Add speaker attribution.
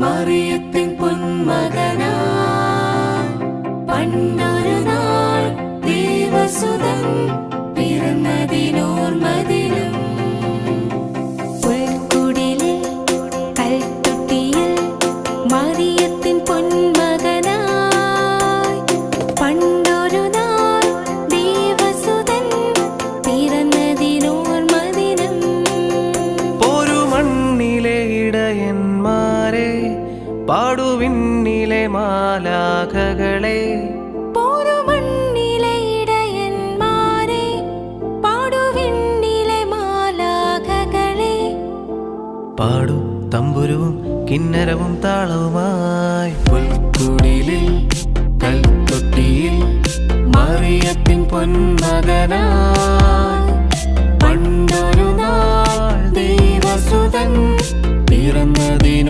Speaker 1: മറിയത്തിൻ പൊന്മകനാ പണ്ടൊരു നാൾ ദേവസുതൻ പിറന്നതിനോർമദിനം പുൽക്കുടിലിൽ കൽത്തൊട്ടിയിൽ മറിയത്തിൻ പൊന്മകനായി പണ്ടൊരു നാൾ ദേവസുതൻ പിറന്നതിനോർമദിനം
Speaker 2: ഒരു മണ്ണിലെ ഇടയന്മാരെ പാടുവിണ്ണിലെ മാലാഖകളെ പാടു തമ്പുരുവും കിന്നരവും താളവുമായി
Speaker 1: പുൽക്കുടിലിൽ കൽത്തൊട്ടിയിൽ മറിയത്തിൻ പൊന്മകനായി പണ്ടൊരു നാൾ ദേവസുതൻ പിറന്നതിനു